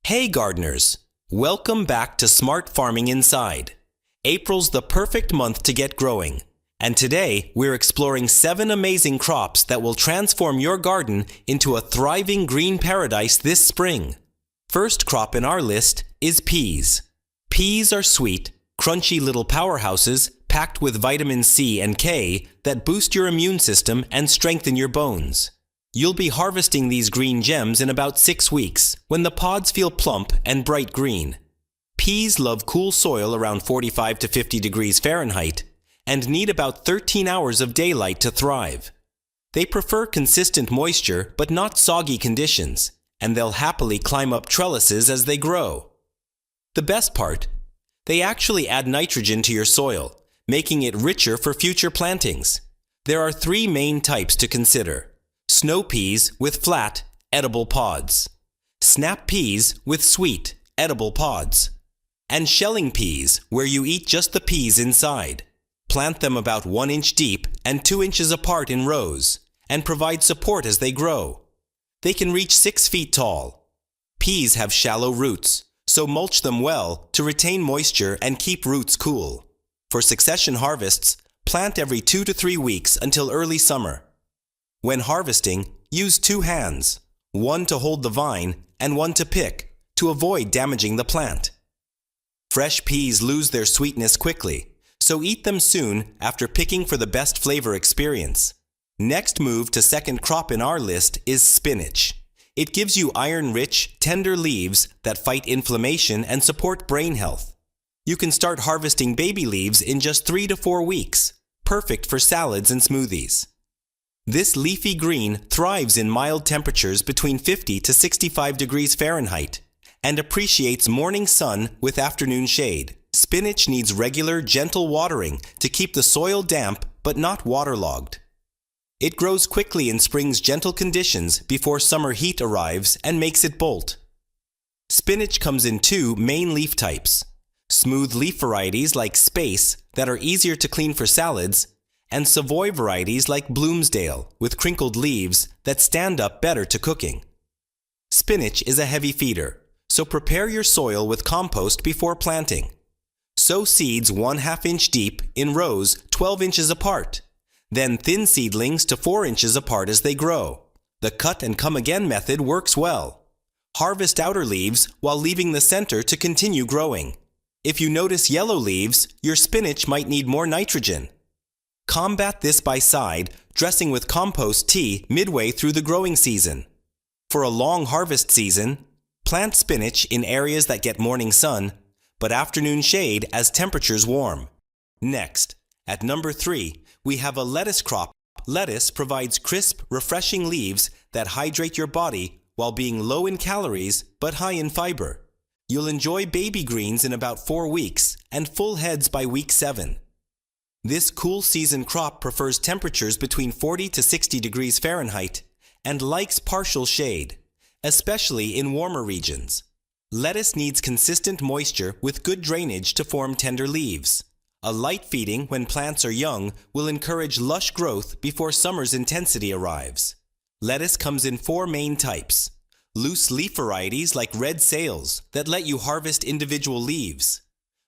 Hey gardeners, welcome back to Smart Farming Inside. April's the perfect month to get growing, and today we're exploring 7 amazing crops that will transform your garden into a thriving green paradise this spring. First crop in our list is peas. Peas are sweet, crunchy little powerhouses packed with vitamin C and K that boost your immune system and strengthen your bones. You'll be harvesting these green gems in about 6 weeks, when the pods feel plump and bright green. Peas love cool soil around 45 to 50 degrees Fahrenheit and need about 13 hours of daylight to thrive. They prefer consistent moisture but not soggy conditions, and they'll happily climb up trellises as they grow. The best part? They actually add nitrogen to your soil, making it richer for future plantings. There are 3 main types to consider: snow peas with flat, edible pods, snap peas with sweet, edible pods, and shelling peas where you eat just the peas inside. Plant them about 1 inch deep and 2 inches apart in rows, and provide support as they grow. They can reach 6 feet tall. Peas have shallow roots, so mulch them well to retain moisture and keep roots cool. For succession harvests, plant every 2 to 3 weeks until early summer. When harvesting, use 2 hands, one to hold the vine and one to pick, to avoid damaging the plant. Fresh peas lose their sweetness quickly, so eat them soon after picking for the best flavor experience. Next move to second crop in our list is spinach. It gives you iron-rich, tender leaves that fight inflammation and support brain health. You can start harvesting baby leaves in just 3 to 4 weeks, perfect for salads and smoothies. This leafy green thrives in mild temperatures between 50 to 65 degrees Fahrenheit and appreciates morning sun with afternoon shade. Spinach needs regular, gentle watering to keep the soil damp but not waterlogged. It grows quickly in spring's gentle conditions before summer heat arrives and makes it bolt. Spinach comes in 2 main leaf types: smooth leaf varieties like Space that are easier to clean for salads, and Savoy varieties like Bloomsdale with crinkled leaves that stand up better to cooking. Spinach is a heavy feeder, so prepare your soil with compost before planting. Sow seeds 1/2 inch deep in rows 12 inches apart, then thin seedlings to 4 inches apart as they grow. The cut and come again method works well. Harvest outer leaves while leaving the center to continue growing. If you notice yellow leaves, your spinach might need more nitrogen. Combat this by dressing with compost tea midway through the growing season. For a long harvest season, plant spinach in areas that get morning sun, but afternoon shade as temperatures warm. Next, at number 3, we have a lettuce crop. Lettuce provides crisp, refreshing leaves that hydrate your body while being low in calories but high in fiber. You'll enjoy baby greens in about 4 weeks and full heads by week 7. This cool season crop prefers temperatures between 40 to 60 degrees Fahrenheit and likes partial shade, especially in warmer regions. Lettuce needs consistent moisture with good drainage to form tender leaves. A light feeding when plants are young will encourage lush growth before summer's intensity arrives. Lettuce comes in 4 main types: loose leaf varieties like red sails that let you harvest individual leaves,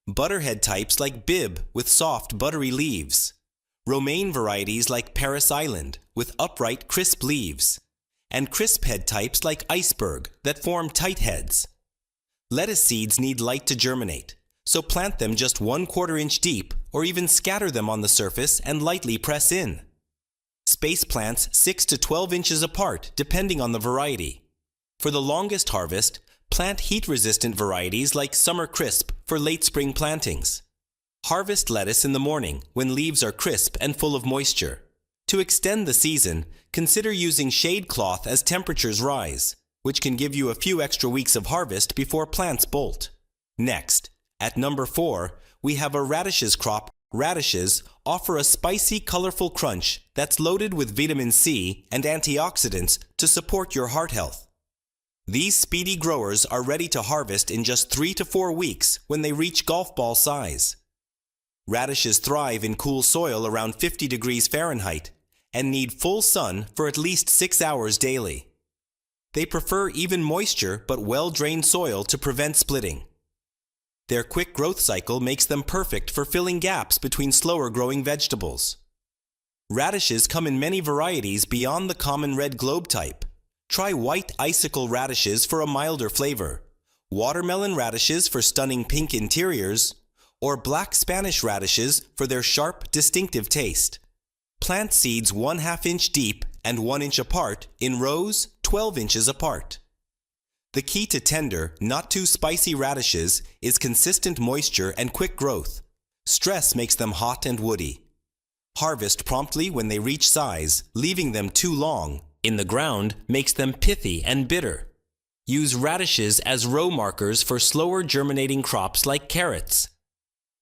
butterhead types like Bib with soft, buttery leaves, romaine varieties like Paris Island with upright, crisp leaves, and crisp head types like Iceberg that form tight heads. Lettuce seeds need light to germinate, so plant them just 1/4 inch deep or even scatter them on the surface and lightly press in. Space plants 6 to 12 inches apart depending on the variety. For the longest harvest, plant heat-resistant varieties like Summer Crisp for late spring plantings. Harvest lettuce in the morning when leaves are crisp and full of moisture. To extend the season, consider using shade cloth as temperatures rise, which can give you a few extra weeks of harvest before plants bolt. Next, at number 4, we have a radishes crop. Radishes offer a spicy, colorful crunch that's loaded with vitamin C and antioxidants to support your heart health. These speedy growers are ready to harvest in just 3 to 4 weeks when they reach golf ball size. Radishes thrive in cool soil around 50 degrees Fahrenheit and need full sun for at least 6 hours daily. They prefer even moisture but well-drained soil to prevent splitting. Their quick growth cycle makes them perfect for filling gaps between slower-growing vegetables. Radishes come in many varieties beyond the common red globe type. Try white icicle radishes for a milder flavor, watermelon radishes for stunning pink interiors, or black Spanish radishes for their sharp, distinctive taste. Plant seeds 1/2 inch deep and 1 inch apart in rows 12 inches apart. The key to tender, not too spicy radishes is consistent moisture and quick growth. Stress makes them hot and woody. Harvest promptly when they reach size, leaving them too long in the ground makes them pithy and bitter. Use radishes as row markers for slower germinating crops like carrots.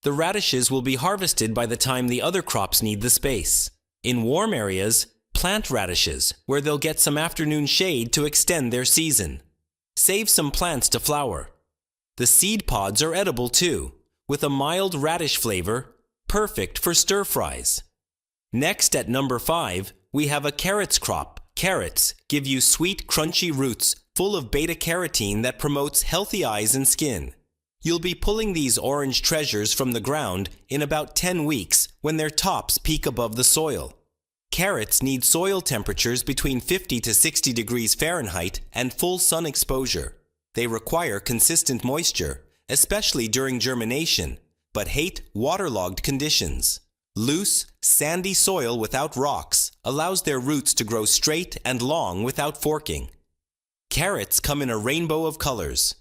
The radishes will be harvested by the time the other crops need the space. In warm areas, plant radishes where they'll get some afternoon shade to extend their season. Save some plants to flower. The seed pods are edible too, with a mild radish flavor, perfect for stir fries. Next, at number 5, we have a carrots crop. Carrots give you sweet, crunchy roots full of beta-carotene that promotes healthy eyes and skin. You'll be pulling these orange treasures from the ground in about 10 weeks when their tops peak above the soil. Carrots need soil temperatures between 50 to 60 degrees Fahrenheit and full sun exposure. They require consistent moisture, especially during germination, but hate waterlogged conditions. Loose, sandy soil without rocks allows their roots to grow straight and long without forking. Carrots come in a rainbow of colors.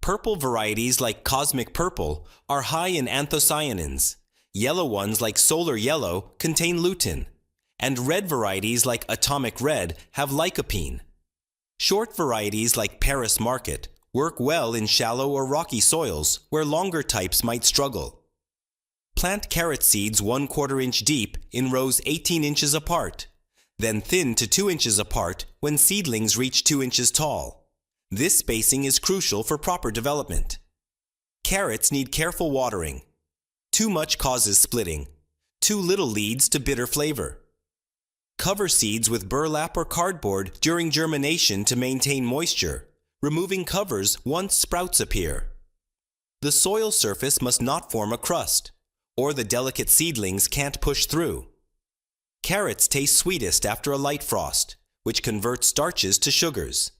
Purple varieties like Cosmic Purple are high in anthocyanins. Yellow ones like Solar Yellow contain lutein. And red varieties like Atomic Red have lycopene. Short varieties like Paris Market work well in shallow or rocky soils where longer types might struggle. Plant carrot seeds 1/4 inch deep in rows 18 inches apart, then thin to 2 inches apart when seedlings reach 2 inches tall. This spacing is crucial for proper development. Carrots need careful watering. Too much causes splitting. Too little leads to bitter flavor. Cover seeds with burlap or cardboard during germination to maintain moisture, removing covers once sprouts appear. The soil surface must not form a crust, or the delicate seedlings can't push through. Carrots taste sweetest after a light frost, which converts starches to sugars.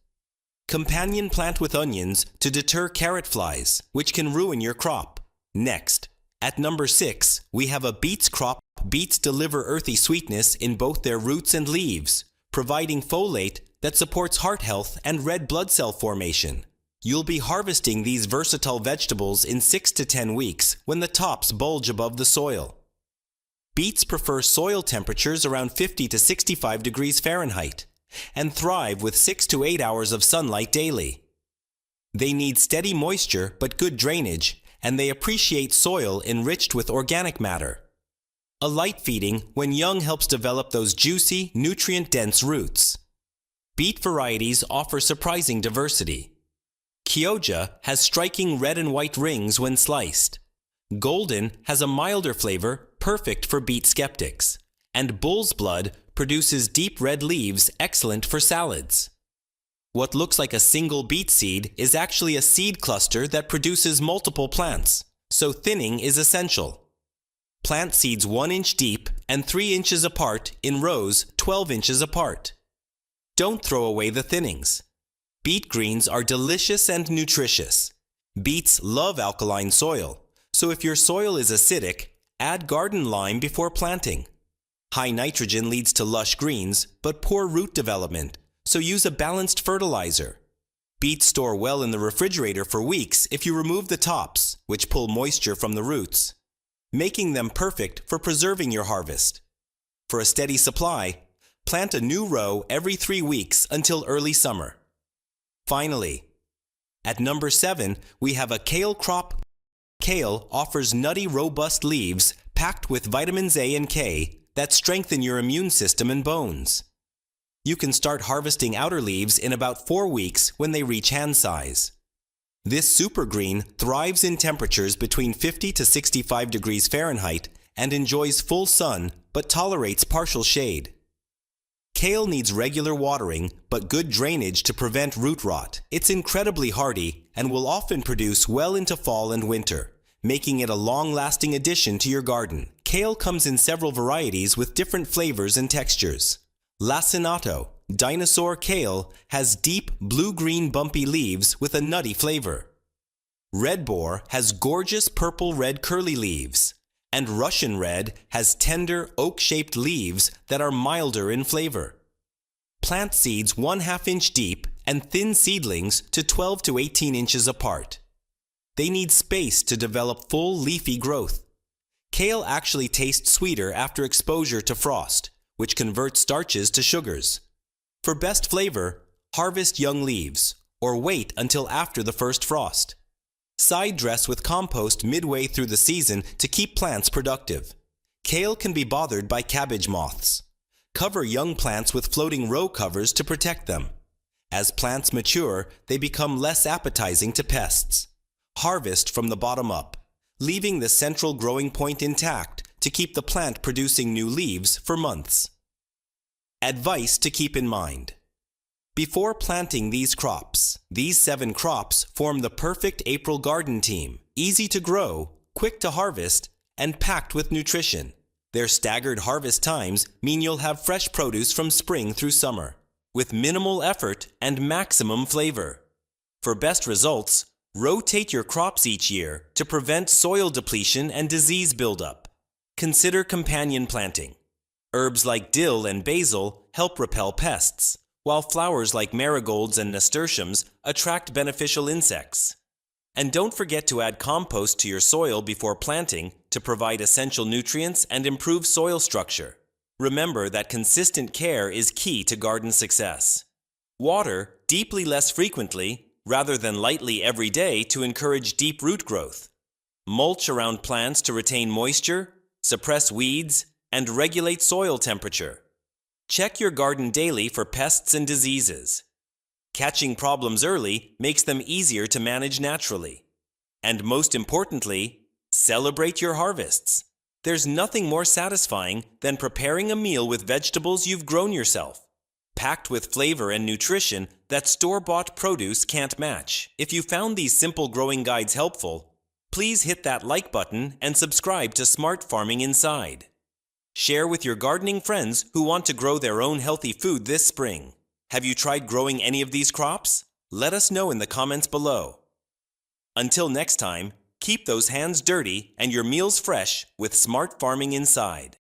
Companion plant with onions to deter carrot flies, which can ruin your crop. Next, at number 6, we have a beets crop. Beets deliver earthy sweetness in both their roots and leaves, providing folate that supports heart health and red blood cell formation. You'll be harvesting these versatile vegetables in 6 to 10 weeks when the tops bulge above the soil. Beets prefer soil temperatures around 50 to 65 degrees Fahrenheit and thrive with 6 to 8 hours of sunlight daily. They need steady moisture but good drainage, and they appreciate soil enriched with organic matter. A light feeding when young helps develop those juicy, nutrient-dense roots. Beet varieties offer surprising diversity. Kyoja has striking red and white rings when sliced. Golden has a milder flavor, perfect for beet skeptics. And Bull's Blood produces deep red leaves excellent for salads. What looks like a single beet seed is actually a seed cluster that produces multiple plants, so thinning is essential. Plant seeds 1 inch deep and 3 inches apart in rows 12 inches apart. Don't throw away the thinnings. Beet greens are delicious and nutritious. Beets love alkaline soil, so if your soil is acidic, add garden lime before planting. High nitrogen leads to lush greens, but poor root development, so use a balanced fertilizer. Beets store well in the refrigerator for weeks if you remove the tops, which pull moisture from the roots, making them perfect for preserving your harvest. For a steady supply, plant a new row every 3 weeks until early summer. Finally, at number 7, we have a kale crop. Kale offers nutty, robust leaves packed with vitamins A and K that strengthen your immune system and bones. You can start harvesting outer leaves in about 4 weeks when they reach hand size. This super green thrives in temperatures between 50 to 65 degrees Fahrenheit and enjoys full sun but tolerates partial shade. Kale needs regular watering, but good drainage to prevent root rot. It's incredibly hardy and will often produce well into fall and winter, making it a long-lasting addition to your garden. Kale comes in several varieties with different flavors and textures. Lacinato, dinosaur kale, has deep blue-green bumpy leaves with a nutty flavor. Red boar has gorgeous purple-red curly leaves. And Russian red has tender oak-shaped leaves that are milder in flavor. Plant seeds 1/2 inch deep and thin seedlings to 12 to 18 inches apart. They need space to develop full leafy growth. Kale actually tastes sweeter after exposure to frost, which converts starches to sugars. For best flavor, harvest young leaves or wait until after the first frost. Side dress with compost midway through the season to keep plants productive. Kale can be bothered by cabbage moths. Cover young plants with floating row covers to protect them. As plants mature, they become less appetizing to pests. Harvest from the bottom up, leaving the central growing point intact to keep the plant producing new leaves for months. Advice to keep in mind. Before planting these crops, these 7 crops form the perfect April garden team. Easy to grow, quick to harvest, and packed with nutrition. Their staggered harvest times mean you'll have fresh produce from spring through summer, with minimal effort and maximum flavor. For best results, rotate your crops each year to prevent soil depletion and disease buildup. Consider companion planting. Herbs like dill and basil help repel pests, while flowers like marigolds and nasturtiums attract beneficial insects. And don't forget to add compost to your soil before planting to provide essential nutrients and improve soil structure. Remember that consistent care is key to garden success. Water deeply less frequently rather than lightly every day to encourage deep root growth. Mulch around plants to retain moisture, suppress weeds, and regulate soil temperature. Check your garden daily for pests and diseases. Catching problems early makes them easier to manage naturally. And most importantly, celebrate your harvests. There's nothing more satisfying than preparing a meal with vegetables you've grown yourself, packed with flavor and nutrition that store-bought produce can't match. If you found these simple growing guides helpful, please hit that like button and subscribe to Smart Farming Inside. Share with your gardening friends who want to grow their own healthy food this spring. Have you tried growing any of these crops? Let us know in the comments below. Until next time, keep those hands dirty and your meals fresh with Smart Farming Inside.